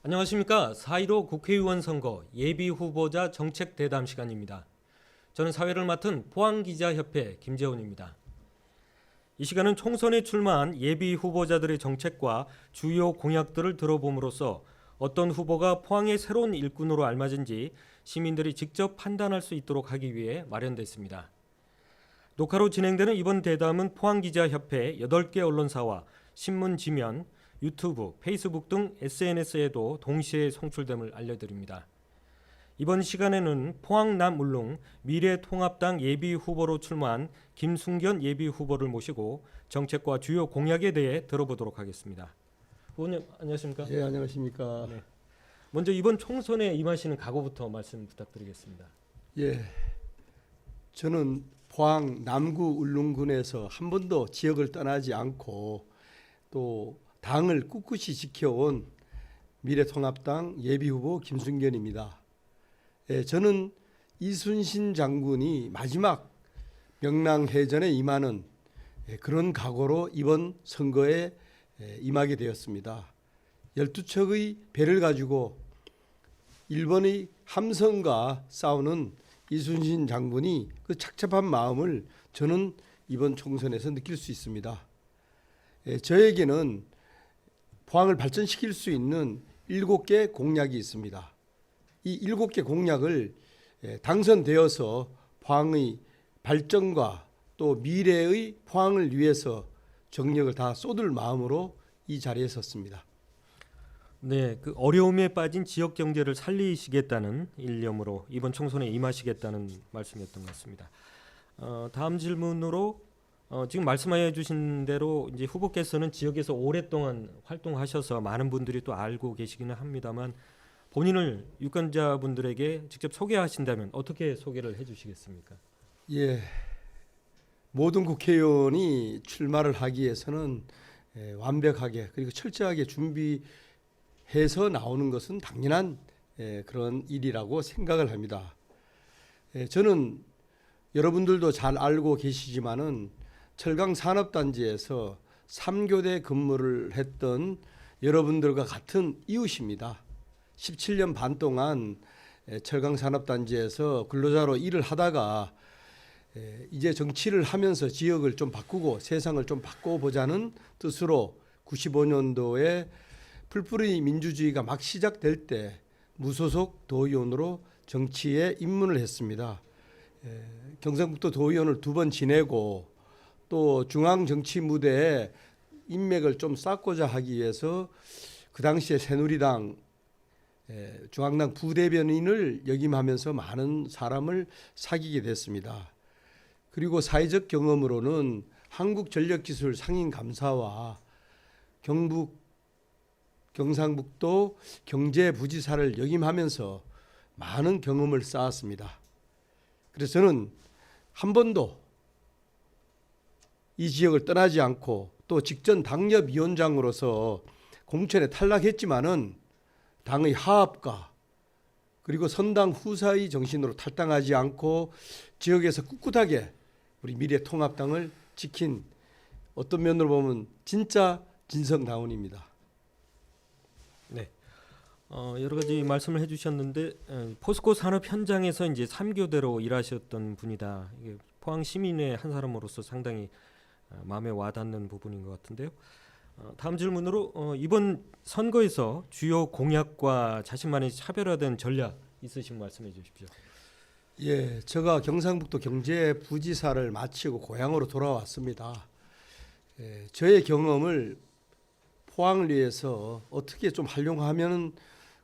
안녕하십니까. 4.15 국회의원 선거 예비후보자 정책대담 시간입니다. 저는 사회를 맡은 포항기자협회 김재훈입니다. 이 시간은 총선에 출마한 예비후보자들의 정책과 주요 공약들을 들어봄으로써 어떤 후보가 포항의 새로운 일꾼으로 알맞은지 시민들이 직접 판단할 수 있도록 하기 위해 마련됐습니다. 녹화로 진행되는 이번 대담은 포항기자협회 8개 언론사와 신문 지면, 유튜브, 페이스북 등 SNS에도 동시에 송출됨을 알려드립니다. 이번 시간에는 포항 남울릉 미래통합당 예비후보로 출마한 김순견 예비후보를 모시고 정책과 주요 공약에 대해 들어보도록 하겠습니다. 후보님 안녕하십니까? 예, 안녕하십니까? 네. 먼저 이번 총선에 임하시는 각오부터 말씀 부탁드리겠습니다. 예, 저는 포항 남구 울릉군에서 한 번도 지역을 떠나지 않고 또 당을 꿋꿋이 지켜온 미래통합당 예비후보 김순견입니다. 예, 저는 이순신 장군이 마지막 명랑해전에 임하는 그런 각오로 이번 선거에 임하게 되었습니다. 12척의 배를 가지고 일본의 함선과 싸우는 이순신 장군이 그 착잡한 마음을 저는 이번 총선에서 느낄 수 있습니다. 저에게는 포항을 발전시킬 수 있는 7개 공약이 있습니다. 이 7개 공약을 당선되어서 포항의 발전과 또 미래의 포항을 위해서 정력을 다 쏟을 마음으로 이 자리에 섰습니다. 네, 그 어려움에 빠진 지역 경제를 살리시겠다는 일념으로 이번 총선에 임하시겠다는 말씀이었던 것 같습니다. 다음 질문으로 지금 말씀해 주신 대로 이제 후보께서는 지역에서 오랫동안 활동하셔서 많은 분들이 또 알고 계시기는 합니다만 본인을 유권자분들에게 직접 소개하신다면 어떻게 소개를 해주시겠습니까? 예, 모든 국회의원이 출마를 하기 위해서는 완벽하게 그리고 철저하게 준비해서 나오는 것은 당연한 그런 일이라고 생각을 합니다. 저는 여러분들도 잘 알고 계시지만은 철강산업단지에서 3교대 근무를 했던 여러분들과 같은 이웃입니다. 17년 반 동안 철강산업단지에서 근로자로 일을 하다가 이제 정치를 하면서 지역을 좀 바꾸고 세상을 좀 바꿔보자는 뜻으로 95년도에 풀뿌리 민주주의가 막 시작될 때 무소속 도의원으로 정치에 입문을 했습니다. 경상북도 도의원을 2번 지내고 또 중앙 정치 무대에 인맥을 좀 쌓고자 하기 위해서 그 당시에 새누리당 중앙당 부대변인을 역임하면서 많은 사람을 사귀게 됐습니다. 그리고 사회적 경험으로는 한국전력기술 상임감사와 경상북도 경제부지사를 역임하면서 많은 경험을 쌓았습니다. 그래서 저는 한 번도 이 지역을 떠나지 않고 또 직전 당협위원장으로서 공천에 탈락했지만은 당의 하합과 그리고 선당 후사의 정신으로 탈당하지 않고 지역에서 꿋꿋하게 우리 미래통합당을 지킨 어떤 면으로 보면 진짜 진성다운입니다. 네, 여러 가지 말씀을 해주셨는데 포스코 산업 현장에서 이제 3교대로 일하셨던 분이다. 이게 포항 시민의 한 사람으로서 상당히 마음에 와닿는 부분인 것 같은데요. 다음 질문으로 이번 선거에서 주요 공약과 자신만의 차별화된 전략 있으시면 말씀해 주십시오. 예, 제가 경상북도 경제부지사를 마치고 고향으로 돌아왔습니다. 저의 경험을 포항을 위해서 어떻게 좀 활용하면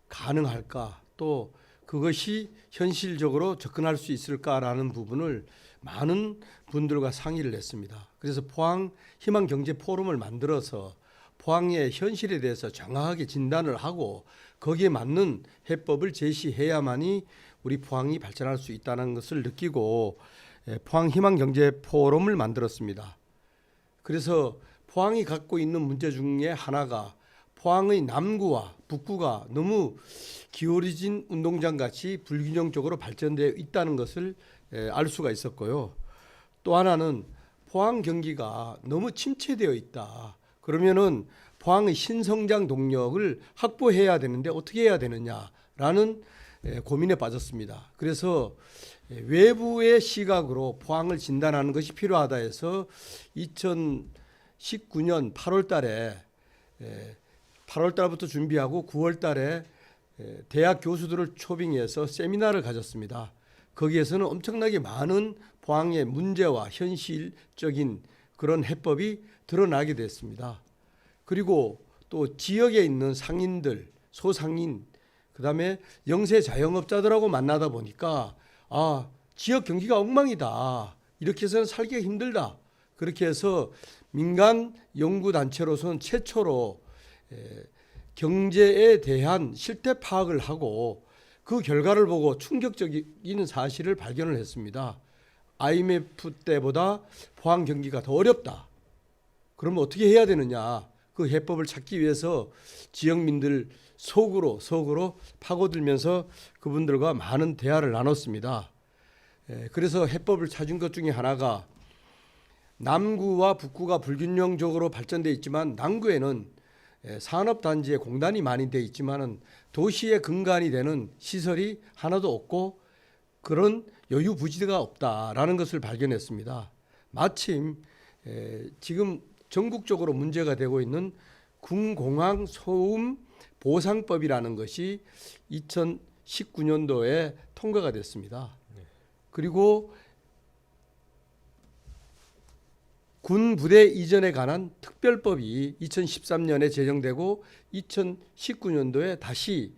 가능할까, 또 그것이 현실적으로 접근할 수 있을까라는 부분을 많은 분들과 상의를 했습니다. 그래서 포항 희망경제 포럼을 만들어서 포항의 현실에 대해서 정확하게 진단을 하고 거기에 맞는 해법을 제시해야만이 우리 포항이 발전할 수 있다는 것을 느끼고 포항 희망경제 포럼을 만들었습니다. 그래서 포항이 갖고 있는 문제 중에 하나가 포항의 남구와 북구가 너무 기울어진 운동장 같이 불균형적으로 발전되어 있다는 것을 알 수가 있었고요. 또 하나는 포항 경기가 너무 침체되어 있다. 그러면은 포항의 신성장 동력을 확보해야 되는데 어떻게 해야 되느냐라는 고민에 빠졌습니다. 그래서 외부의 시각으로 포항을 진단하는 것이 필요하다 해서 2019년 8월 달에 8월 달부터 준비하고 9월 달에 대학 교수들을 초빙해서 세미나를 가졌습니다. 거기에서는 엄청나게 많은 포항의 문제와 현실적인 그런 해법이 드러나게 됐습니다. 그리고 또 지역에 있는 상인들, 소상인, 그다음에 영세 자영업자들하고 만나다 보니까 지역 경기가 엉망이다. 이렇게 해서는 살기가 힘들다. 그렇게 해서 민간 연구단체로서는 최초로 경제에 대한 실태 파악을 하고 그 결과를 보고 충격적인 사실을 발견을 했습니다. IMF 때보다 포항 경기가 더 어렵다. 그러면 어떻게 해야 되느냐? 그 해법을 찾기 위해서 지역민들 속으로 파고들면서 그분들과 많은 대화를 나눴습니다. 그래서 해법을 찾은 것 중에 하나가 남구와 북구가 불균형적으로 발전돼 있지만 남구에는 산업단지에 공단이 많이 돼 있지만은 도시의 근간이 되는 시설이 하나도 없고 그런 여유 부지가 없다라는 것을 발견했습니다. 마침 지금 전국적으로 문제가 되고 있는 군공항 소음 보상법이라는 것이 2019년도에 통과가 됐습니다. 그리고 군 부대 이전에 관한 특별법이 2013년에 제정되고 2019년도에 다시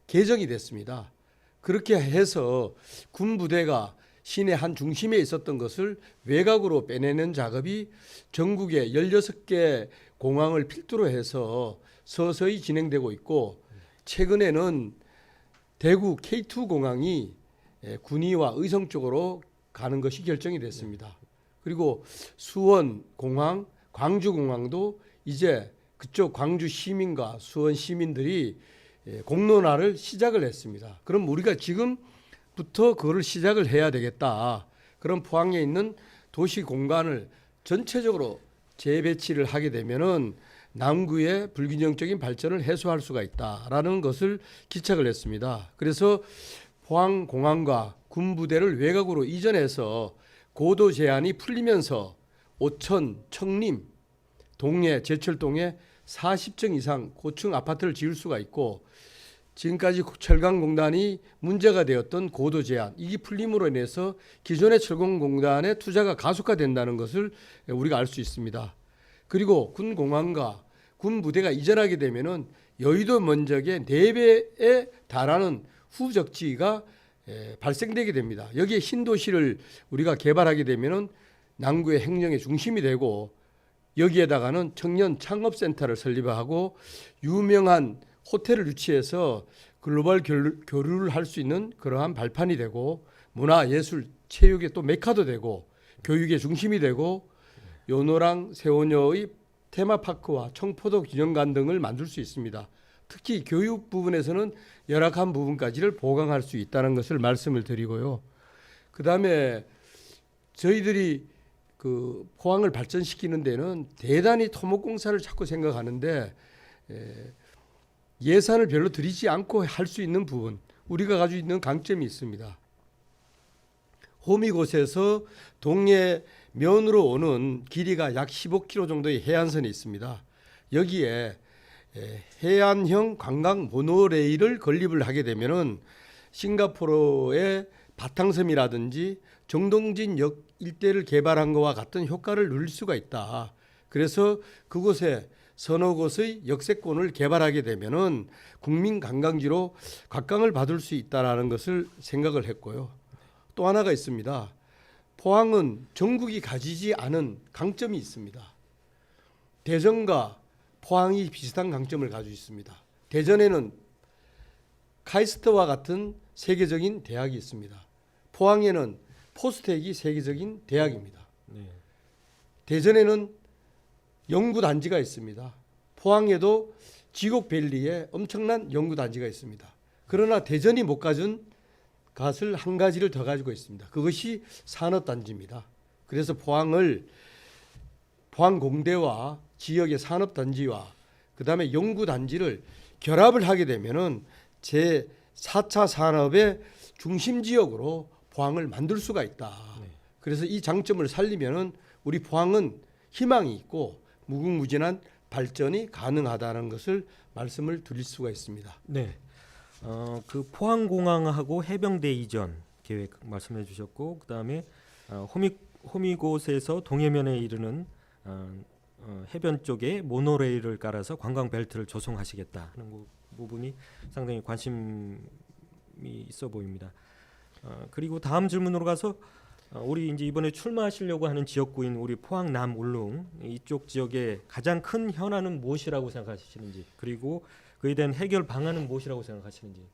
개정이 됐습니다. 그렇게 해서 군 부대가 시내 한 중심에 있었던 것을 외곽으로 빼내는 작업이 전국의 16개 공항을 필두로 해서 서서히 진행되고 있고 최근에는 대구 K2 공항이 군위와 의성 쪽으로 가는 것이 결정이 됐습니다. 그리고 수원 공항, 광주 공항도 이제 그쪽 광주 시민과 수원 시민들이 공론화를 시작을 했습니다. 그럼 우리가 지금부터 그거를 시작을 해야 되겠다. 그럼 포항에 있는 도시 공간을 전체적으로 재배치를 하게 되면은 남구의 불균형적인 발전을 해소할 수가 있다라는 것을 기착을 했습니다. 그래서 포항 공항과 군부대를 외곽으로 이전해서 고도 제한이 풀리면서 오천, 청림, 동해, 제철동에 40층 이상 고층 아파트를 지을 수가 있고 지금까지 철강공단이 문제가 되었던 고도 제한 이게 풀림으로 인해서 기존의 철강공단의 투자가 가속화된다는 것을 우리가 알 수 있습니다. 그리고 군공항과 군부대가 이전하게 되면은 여의도 면적의 4배에 달하는 후적지가 발생되게 됩니다. 여기에 신도시를 우리가 개발하게 되면은 남구의 행정의 중심이 되고 여기에다가는 청년 창업센터를 설립하고 유명한 호텔을 유치해서 글로벌 교류를 할 수 있는 그러한 발판이 되고 문화, 예술, 체육의 또 메카도 되고 교육의 중심이 되고 요노랑 세오녀의 테마파크와 청포도 기념관 등을 만들 수 있습니다. 특히 교육 부분에서는 열악한 부분까지를 보강할 수 있다는 것을 말씀을 드리고요. 그다음에 저희들이 그 포항을 발전시키는 데는 대단히 토목공사를 자꾸 생각하는데 예산을 별로 들이지 않고 할 수 있는 부분 우리가 가지고 있는 강점이 있습니다. 호미곶에서 동해 면으로 오는 길이가 약 15km 정도의 해안선이 있습니다. 여기에 해안형 관광 모노레일을 건립을 하게 되면은 싱가포르의 바탕섬이라든지 정동진역 일대를 개발한 것과 같은 효과를 누릴 수가 있다. 그래서 그곳에 서너 곳의 역세권을 개발하게 되면은 국민 관광지로 각광을 받을 수 있다라는 것을 생각을 했고요. 또 하나가 있습니다. 포항은 전국이 가지지 않은 강점이 있습니다. 대전과 포항이 비슷한 강점을 가지고 있습니다. 대전에는 카이스트와 같은 세계적인 대학이 있습니다. 포항에는 포스텍이 세계적인 대학입니다. 대전에는 연구단지가 있습니다. 포항에도 지곡밸리에 엄청난 연구단지가 있습니다. 그러나 대전이 못 가진 것을 한 가지를 더 가지고 있습니다. 그것이 산업단지입니다. 그래서 포항공대와 지역의 산업단지와 그다음에 연구 단지를 결합을 하게 되면은 제 4차 산업의 중심 지역으로 포항을 만들 수가 있다. 네. 그래서 이 장점을 살리면은 우리 포항은 희망이 있고 무궁무진한 발전이 가능하다는 것을 말씀을 드릴 수가 있습니다. 네. 그 포항공항하고 해병대 이전 계획 말씀해 주셨고, 그다음에 호미곶에서 동해면에 이르는 해변 쪽에 모노레일을 깔아서 관광 벨트를 조성하시겠다 하는 부분이 상당히 관심이 있어 보입니다. 그리고 다음 질문으로 가서 우리 이제 이번에 출마하시려고 하는 지역구인 우리 포항 남 울릉 이쪽 지역의 가장 큰 현안은 무엇이라고 생각하시는지, 그리고 그에 대한 해결 방안은 무엇이라고 생각하시는지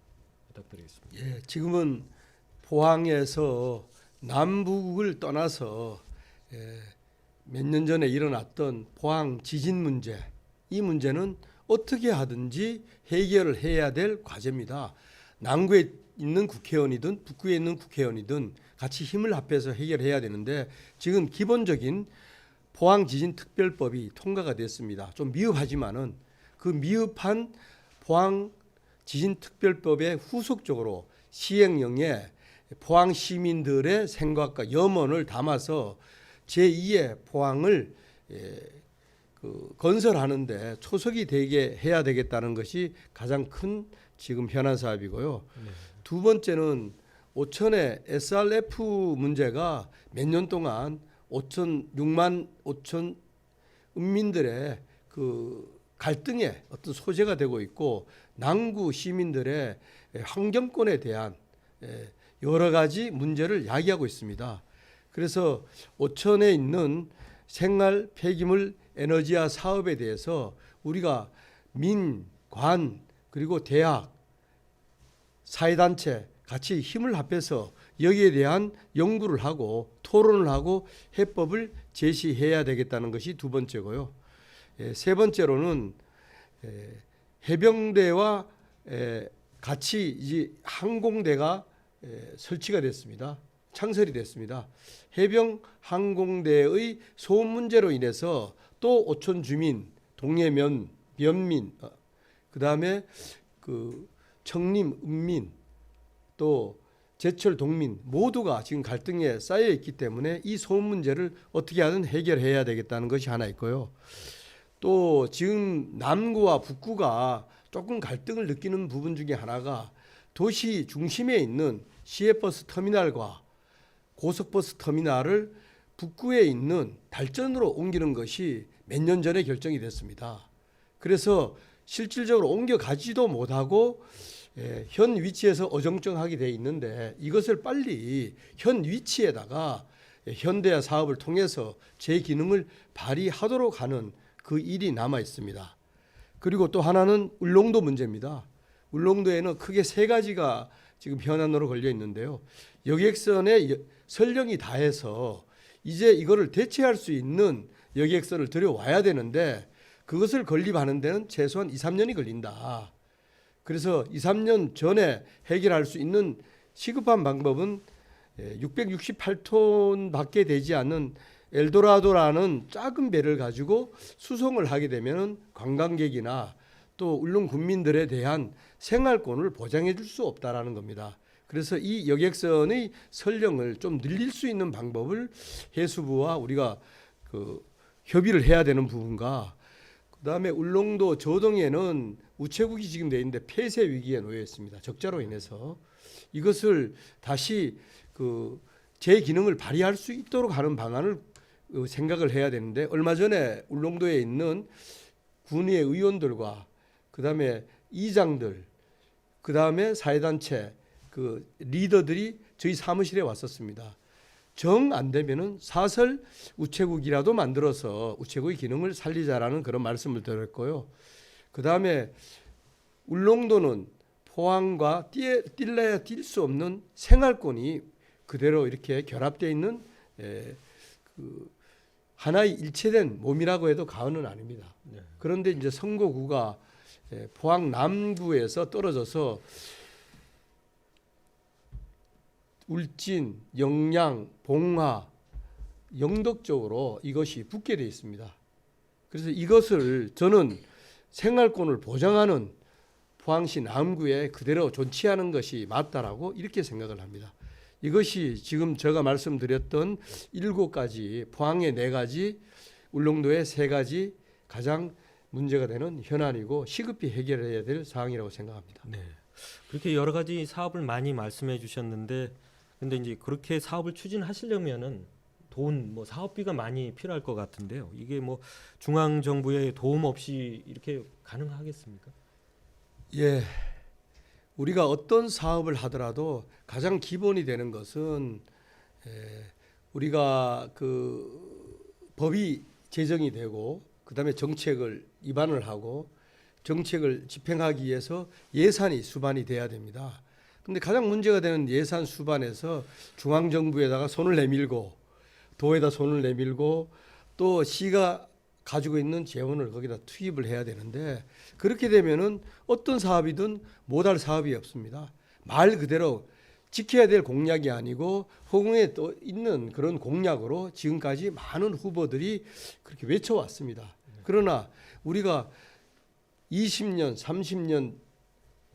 부탁드리겠습니다. 예, 지금은 포항에서 남북을 떠나서 몇 년 전에 일어났던 포항 지진 문제, 이 문제는 어떻게 하든지 해결을 해야 될 과제입니다. 남구에 있는 국회의원이든 북구에 있는 국회의원이든 같이 힘을 합해서 해결해야 되는데, 지금 기본적인 포항 지진 특별법이 통과가 됐습니다. 좀 미흡하지만은 그 미흡한 포항 지진 특별법의 후속적으로 시행령에 포항 시민들의 생각과 염원을 담아서 제2의 포항을 건설하는데 초석이 되게 해야 되겠다는 것이 가장 큰 지금 현안 사업이고요. 네. 두 번째는 오천의 SRF 문제가 몇 년 동안 6만 5천 은민들의 그 갈등의 어떤 소재가 되고 있고, 남구 시민들의 환경권에 대한 여러 가지 문제를 야기하고 있습니다. 그래서 오천에 있는 생활 폐기물 에너지화 사업에 대해서 우리가 민, 관, 그리고 대학, 사회단체 같이 힘을 합해서 여기에 대한 연구를 하고 토론을 하고 해법을 제시해야 되겠다는 것이 두 번째고요. 세 번째로는 해병대와 같이 이제 항공대가 설치가 됐습니다. 창설이 됐습니다. 해병 항공대의 소음 문제로 인해서 또 오천 주민, 동해면, 면민, 그다음에 그 청림, 은민, 또 제철 동민 모두가 지금 갈등에 쌓여 있기 때문에 이 소음 문제를 어떻게 하든 해결해야 되겠다는 것이 하나 있고요. 또 지금 남구와 북구가 조금 갈등을 느끼는 부분 중에 하나가 도시 중심에 있는 시외버스 터미널과 고속버스 터미널을 북구에 있는 달전으로 옮기는 것이 몇 년 전에 결정이 됐습니다. 그래서 실질적으로 옮겨가지도 못하고 현 위치에서 어정쩡하게 돼 있는데, 이것을 빨리 현 위치에다가 현대화 사업을 통해서 제 기능을 발휘하도록 하는 그 일이 남아 있습니다. 그리고 또 하나는 울릉도 문제입니다. 울릉도에는 크게 세 가지가 지금 현안으로 걸려 있는데요. 여객선에 선령이 다해서 이제 이거를 대체할 수 있는 여객선을 들여와야 되는데, 그것을 건립하는 데는 최소한 2, 3년이 걸린다. 그래서 2, 3년 전에 해결할 수 있는 시급한 방법은 668톤밖에 되지 않는 엘도라도라는 작은 배를 가지고 수송을 하게 되면 관광객이나 또 울릉 군민들에 대한 생활권을 보장해 줄 수 없다라는 겁니다. 그래서 이 여객선의 선령을 좀 늘릴 수 있는 방법을 해수부와 우리가 협의를 해야 되는 부분과, 그다음에 울릉도 저동에는 우체국이 지금 돼 있는데 폐쇄 위기에 놓여 있습니다. 적자로 인해서 이것을 다시 제 기능을 발휘할 수 있도록 하는 방안을 생각을 해야 되는데, 얼마 전에 울릉도에 있는 군의 의원들과 그다음에 이장들, 그다음에 사회단체 리더들이 저희 사무실에 왔었습니다. 정 안 되면은 사설 우체국이라도 만들어서 우체국의 기능을 살리자라는 그런 말씀을 드렸고요. 그다음에 울릉도는 포항과 뛸래야 뛸 수 없는 생활권이 그대로 이렇게 결합되어 있는 하나의 일체된 몸이라고 해도 과언은 아닙니다. 네. 그런데 이제 선거구가 포항 남구에서 떨어져서 울진, 영양, 봉화, 영덕 쪽으로 이것이 붙게 되어 있습니다. 그래서 이것을 저는 생활권을 보장하는 포항시 남구에 그대로 존치하는 것이 맞다라고 이렇게 생각을 합니다. 이것이 지금 제가 말씀드렸던 7가지, 포항의 4가지, 울릉도의 3가지 가장 문제가 되는 현안이고 시급히 해결해야 될 사항이라고 생각합니다. 네. 그렇게 여러 가지 사업을 많이 말씀해 주셨는데 근데 이제 그렇게 사업을 추진하시려면은 돈, 뭐 사업비가 많이 필요할 것 같은데요. 이게 뭐 중앙 정부의 도움 없이 이렇게 가능하겠습니까? 예, 우리가 어떤 사업을 하더라도 가장 기본이 되는 것은 우리가 그 법이 제정이 되고 그다음에 정책을 입안을 하고 정책을 집행하기 위해서 예산이 수반이 돼야 됩니다. 근데 가장 문제가 되는 예산 수반에서 중앙 정부에다가 손을 내밀고 도에다 손을 내밀고 또 시가 가지고 있는 재원을 거기다 투입을 해야 되는데 그렇게 되면은 어떤 사업이든 못할 사업이 없습니다. 말 그대로 지켜야 될 공약이 아니고 허공에 또 있는 그런 공약으로 지금까지 많은 후보들이 그렇게 외쳐왔습니다. 그러나 우리가 20년, 30년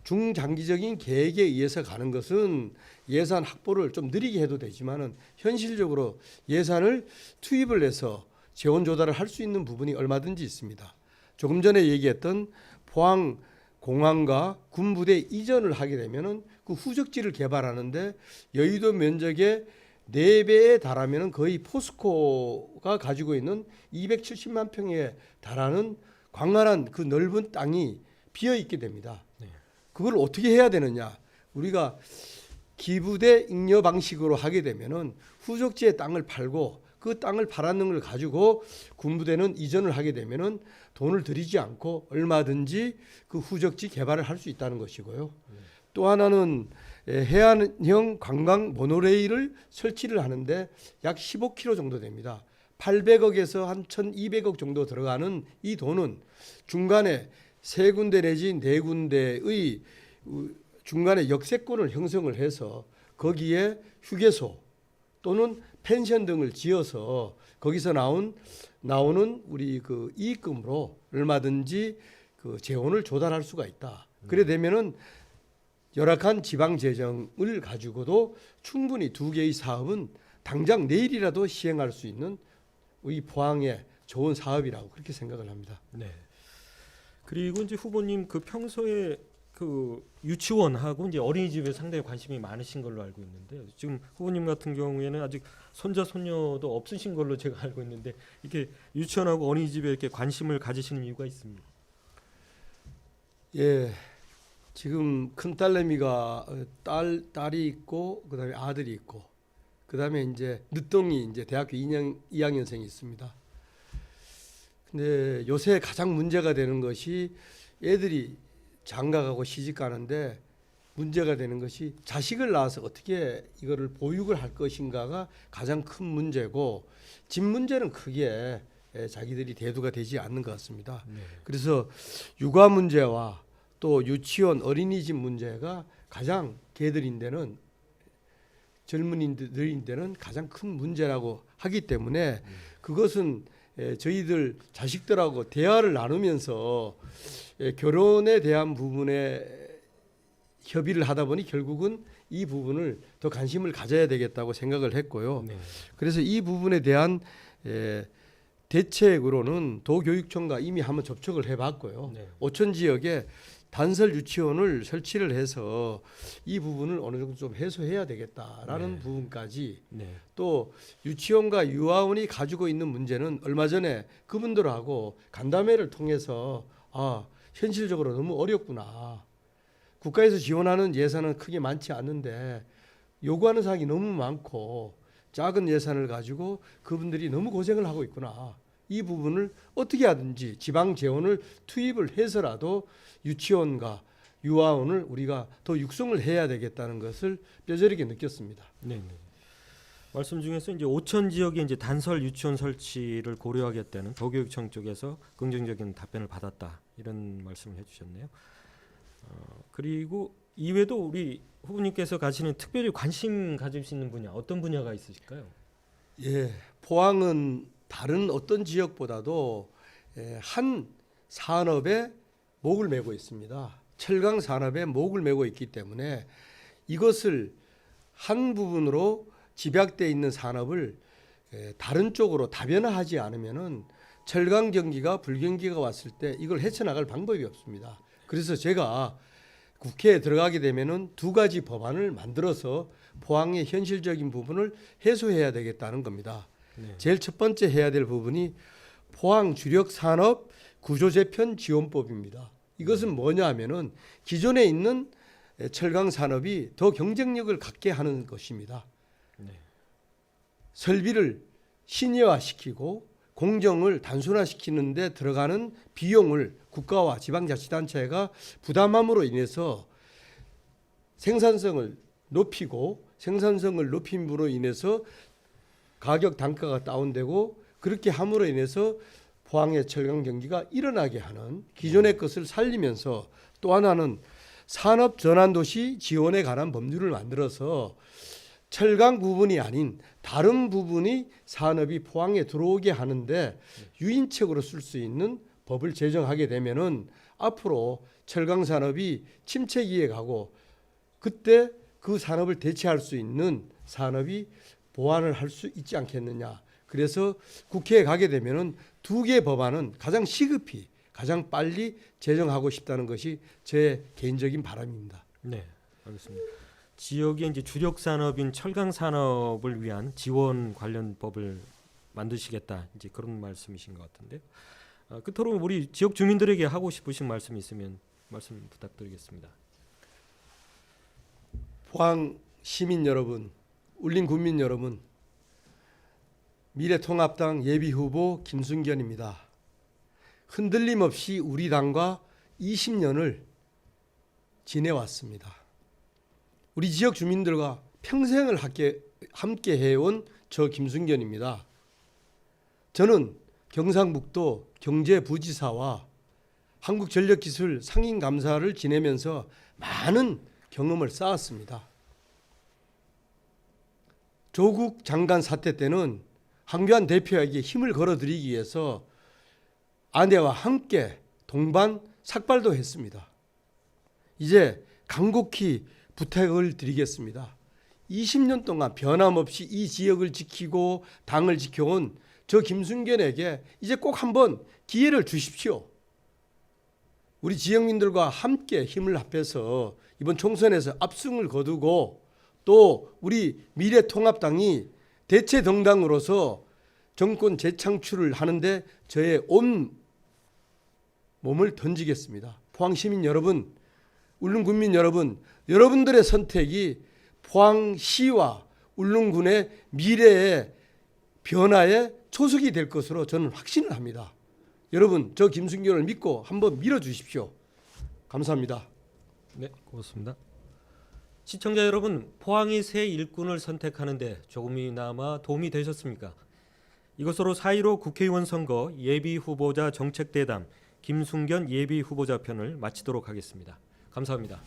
중장기적인 계획에 의해서 가는 것은 예산 확보를 좀 느리게 해도 되지만은 현실적으로 예산을 투입을 해서 재원 조달을 할 수 있는 부분이 얼마든지 있습니다. 조금 전에 얘기했던 포항 공항과 군부대 이전을 하게 되면은 그 후적지를 개발하는데 여의도 면적의 4배에 달하면은 거의 포스코가 가지고 있는 270만 평에 달하는 광활한 그 넓은 땅이 비어 있게 됩니다. 네. 그걸 어떻게 해야 되느냐? 우리가 기부대 잉여 방식으로 하게 되면은 후적지의 땅을 팔고 그 땅을 팔았는 걸 가지고 군부대는 이전을 하게 되면은 돈을 들이지 않고 얼마든지 그 후적지 개발을 할 수 있다는 것이고요. 또 하나는 해안형 관광 모노레일을 설치를 하는데 약 15km 정도 됩니다. 800억에서 한 1,200억 정도 들어가는 이 돈은 중간에 3군데 내지 4군데의 중간에 역세권을 형성을 해서 거기에 휴게소 또는 펜션 등을 지어서 거기서 나오는 우리 그 이익금으로 얼마든지 그 재원을 조달할 수가 있다. 그래 되면은 열악한 지방 재정을 가지고도 충분히 2개의 사업은 당장 내일이라도 시행할 수 있는 우리 포항의 좋은 사업이라고 그렇게 생각을 합니다. 네. 그리고 이제 후보님 그 평소에 그 유치원하고 이제 어린이집에 상당히 관심이 많으신 걸로 알고 있는데요. 지금 후보님 같은 경우에는 아직 손자 손녀도 없으신 걸로 제가 알고 있는데 이렇게 유치원하고 어린이집에 이렇게 관심을 가지시는 이유가 있습니다. 예, 지금 큰 딸내미가 딸이 있고 그다음에 아들이 있고 그다음에 이제 늦둥이 이제 대학교 2학년생이 있습니다. 근데 요새 가장 문제가 되는 것이 애들이 장가가고 시집 가는데 문제가 되는 것이 자식을 낳아서 어떻게 이거를 보육을 할 것인가가 가장 큰 문제고 집 문제는 크게 자기들이 대두가 되지 않는 것 같습니다. 네. 그래서 육아 문제와 또 유치원 어린이집 문제가 가장 걔들인데는 젊은이들인데는 가장 큰 문제라고 하기 때문에 그것은 저희들 자식들하고 대화를 나누면서 결혼에 대한 부분에 협의를 하다 보니 결국은 이 부분을 더 관심을 가져야 되겠다고 생각을 했고요. 네. 그래서 이 부분에 대한 대책으로는 도교육청과 이미 한번 접촉을 해봤고요. 네. 오천 지역에 단설 유치원을 설치를 해서 이 부분을 어느 정도 좀 해소해야 되겠다라는 네. 부분까지 네. 또 유치원과 유아원이 가지고 있는 문제는 얼마 전에 그분들하고 간담회를 통해서 현실적으로 너무 어렵구나. 국가에서 지원하는 예산은 크게 많지 않는데 요구하는 사항이 너무 많고 작은 예산을 가지고 그분들이 너무 고생을 하고 있구나. 이 부분을 어떻게 하든지 지방 재원을 투입을 해서라도 유치원과 유아원을 우리가 더 육성을 해야 되겠다는 것을 뼈저리게 느꼈습니다. 네. 네. 말씀 중에서 이제 오천 지역에 이제 단설 유치원 설치를 고려하겠다는 도교육청 쪽에서 긍정적인 답변을 받았다 이런 말씀을 해주셨네요. 그리고 이외에도 우리 후보님께서 가시는 특별히 관심 가지시는 분야 어떤 분야가 있으실까요? 예, 포항은 다른 어떤 지역보다도 한 산업에 목을 메고 있습니다. 철강 산업에 목을 메고 있기 때문에 이것을 한 부분으로 집약되어 있는 산업을 다른 쪽으로 다변화하지 않으면은 철강 경기가 불경기가 왔을 때 이걸 헤쳐나갈 방법이 없습니다. 그래서 제가 국회에 들어가게 되면은 두 가지 법안을 만들어서 포항의 현실적인 부분을 해소해야 되겠다는 겁니다. 네. 제일 첫 번째 해야 될 부분이 포항 주력 산업 구조재편 지원법입니다. 이것은 뭐냐 하면은 기존에 있는 철강 산업이 더 경쟁력을 갖게 하는 것입니다. 네. 설비를 신예화시키고 공정을 단순화시키는 데 들어가는 비용을 국가와 지방자치단체가 부담함으로 인해서 생산성을 높이고 생산성을 높임으로 인해서 가격 단가가 다운되고 그렇게 함으로 인해서 포항의 철강 경기가 일어나게 하는 기존의 것을 살리면서 또 하나는 산업 전환 도시 지원에 관한 법률을 만들어서 철강 부분이 아닌 다른 부분이 산업이 포항에 들어오게 하는데 유인책으로 쓸 수 있는 법을 제정하게 되면은 앞으로 철강 산업이 침체기에 가고 그때 그 산업을 대체할 수 있는 산업이 보완을 할 수 있지 않겠느냐. 그래서 국회에 가게 되면은 두 개 법안은 가장 시급히 가장 빨리 제정하고 싶다는 것이 제 개인적인 바람입니다. 네, 알겠습니다. 지역의 이제 주력 산업인 철강 산업을 위한 지원 관련 법을 만드시겠다 이제 그런 말씀이신 것 같은데 끝으로 우리 지역 주민들에게 하고 싶으신 말씀이 있으면 말씀 부탁드리겠습니다. 포항 시민 여러분, 울린 군민 여러분, 미래통합당 예비후보 김순견입니다. 흔들림 없이 우리 당과 20년을 지내왔습니다. 우리 지역 주민들과 평생을 함께 해온 저 김순견입니다. 저는 경상북도 경제부지사와 한국전력기술 상임감사를 지내면서 많은 경험을 쌓았습니다. 조국 장관 사태 때는 황교안 대표에게 힘을 걸어드리기 위해서 아내와 함께 동반 삭발도 했습니다. 이제 간곡히 부탁을 드리겠습니다. 20년 동안 변함없이 이 지역을 지키고 당을 지켜온 저 김순견에게 이제 꼭 한번 기회를 주십시오. 우리 지역민들과 함께 힘을 합해서 이번 총선에서 압승을 거두고 또 우리 미래통합당이 대체 정당으로서 정권 재창출을 하는데 저의 온 몸을 던지겠습니다. 포항시민 여러분, 울릉군민 여러분, 여러분들의 선택이 포항시와 울릉군의 미래의 변화의 초석이 될 것으로 저는 확신을 합니다. 여러분, 저 김순견을 믿고 한번 밀어주십시오. 감사합니다. 네, 고맙습니다. 시청자 여러분, 포항이 새 일꾼을 선택하는데 조금이나마 도움이 되셨습니까? 이것으로 4.15 국회의원 선거 예비후보자 정책대담 김순견 예비후보자 편을 마치도록 하겠습니다. 감사합니다.